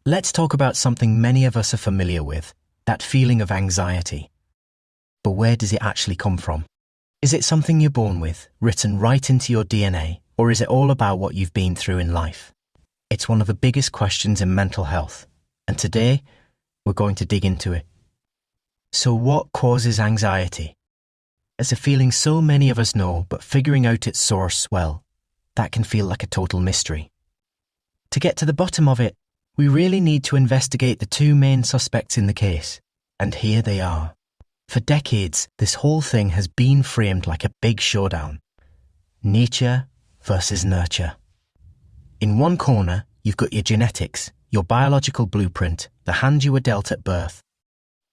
Let's talk about something many of us are familiar with, that feeling of anxiety. But where does it actually come from? Is it something you're born with, written right into your DNA, or is it all about what you've been through in life? It's one of the biggest questions in mental health, and today we're going to dig into it. So what causes anxiety? It's a feeling so many of us know, but figuring out its source, well, that can feel like a total mystery. To get to the bottom of it, we really need to investigate the two main suspects in the case, and here they are. For decades, this whole thing has been framed like a big showdown. Nature versus nurture. In one corner, you've got your genetics, your biological blueprint, the hand you were dealt at birth.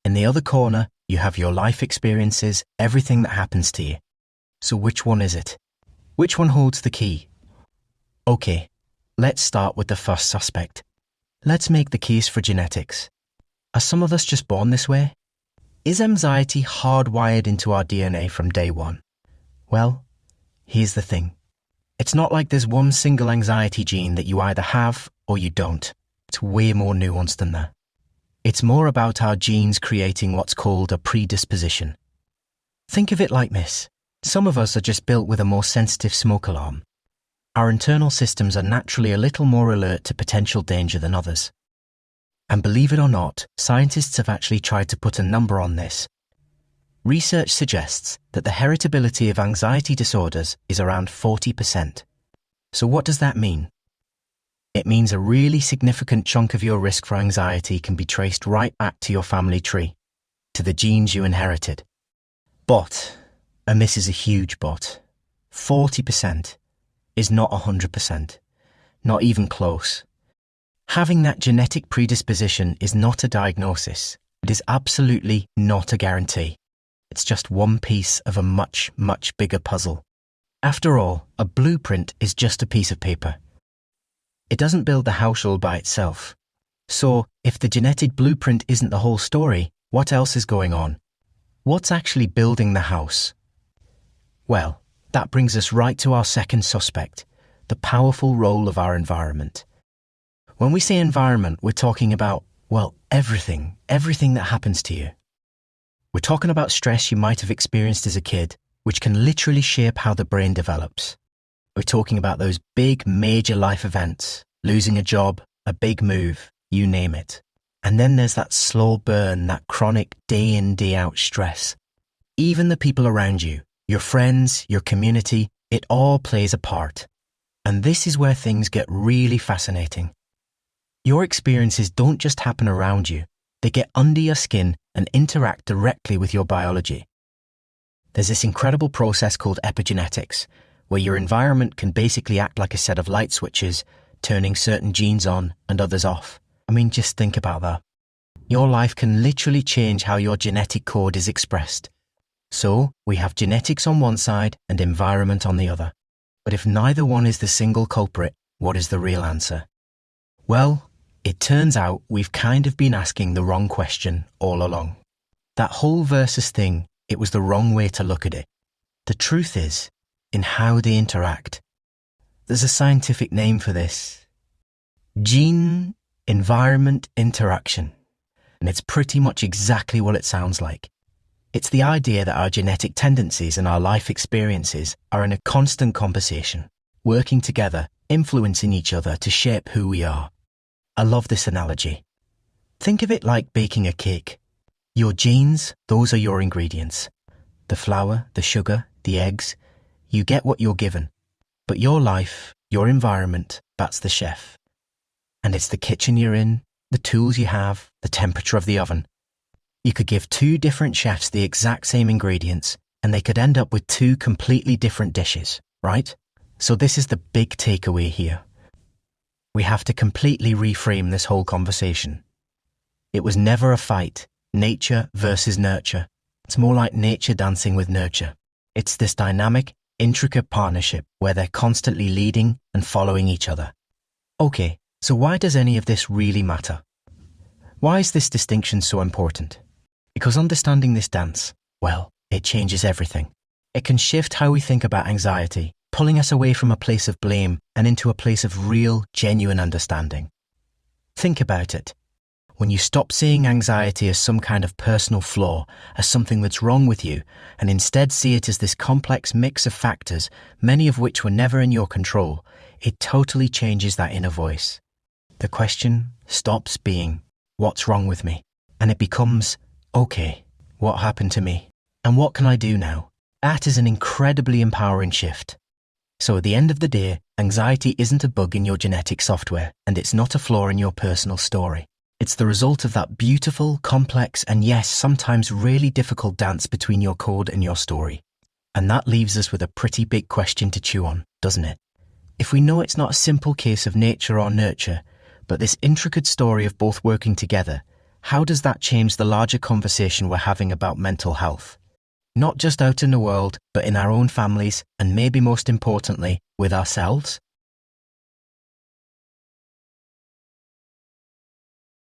In the other corner, you have your life experiences, everything that happens to you. So which one is it? Which one holds the key? Okay, let's start with the first suspect. Let's make the case for genetics. Are some of us just born this way? Is anxiety hardwired into our DNA from day one? Well, here's the thing. It's not like there's one single anxiety gene that you either have or you don't. It's way more nuanced than that. It's more about our genes creating what's called a predisposition. Think of it like this. Some of us are just built with a more sensitive smoke alarm. Our internal systems are naturally a little more alert to potential danger than others. And believe it or not, scientists have actually tried to put a number on this. Research suggests that the heritability of anxiety disorders is around 40%. So what does that mean? It means a really significant chunk of your risk for anxiety can be traced right back to your family tree, to the genes you inherited. But, and this is a huge but, 40% is not 100%, not even close. Having that genetic predisposition is not a diagnosis. It is absolutely not a guarantee. It's just one piece of a much, much bigger puzzle. After all, a blueprint is just a piece of paper. It doesn't build the house all by itself. So, if the genetic blueprint isn't the whole story, what else is going on? What's actually building the house? Well, that brings us right to our second suspect, the powerful role of our environment. When we say environment, we're talking about, well, everything that happens to you. We're talking about stress you might have experienced as a kid, which can literally shape how the brain develops. We're talking about those big, major life events, losing a job, a big move, you name it. And then there's that slow burn, that chronic day in, day out stress. Even the people around you, your friends, your community, it all plays a part. And this is where things get really fascinating. Your experiences don't just happen around you, they get under your skin and interact directly with your biology. There's this incredible process called epigenetics, where your environment can basically act like a set of light switches, turning certain genes on and others off. I mean, just think about that. Your life can literally change how your genetic code is expressed. So, we have genetics on one side and environment on the other. But if neither one is the single culprit, what is the real answer? Well, it turns out we've kind of been asking the wrong question all along. That whole versus thing, it was the wrong way to look at it. The truth is, in how they interact. There's a scientific name for this. Gene-environment interaction. And it's pretty much exactly what it sounds like. It's the idea that our genetic tendencies and our life experiences are in a constant conversation, working together, influencing each other to shape who we are. I love this analogy. Think of it like baking a cake. Your genes, those are your ingredients. The flour, the sugar, the eggs, you get what you're given. But your life, your environment, that's the chef. And it's the kitchen you're in, the tools you have, the temperature of the oven. You could give two different chefs the exact same ingredients, and they could end up with two completely different dishes, right? So this is the big takeaway here. We have to completely reframe this whole conversation. It was never a fight, nature versus nurture. It's more like nature dancing with nurture. It's this dynamic, intricate partnership where they're constantly leading and following each other. Okay, so why does any of this really matter? Why is this distinction so important? Because understanding this dance, well, it changes everything. It can shift how we think about anxiety, pulling us away from a place of blame and into a place of real, genuine understanding. Think about it. When you stop seeing anxiety as some kind of personal flaw, as something that's wrong with you, and instead see it as this complex mix of factors, many of which were never in your control, it totally changes that inner voice. The question stops being, what's wrong with me? And it becomes, okay, what happened to me? And what can I do now? That is an incredibly empowering shift. So at the end of the day, anxiety isn't a bug in your genetic software, and it's not a flaw in your personal story. It's the result of that beautiful, complex, and yes, sometimes really difficult dance between your code and your story. And that leaves us with a pretty big question to chew on, doesn't it? If we know it's not a simple case of nature or nurture, but this intricate story of both working together, how does that change the larger conversation we're having about mental health? Not just out in the world, but in our own families, and maybe most importantly, with ourselves?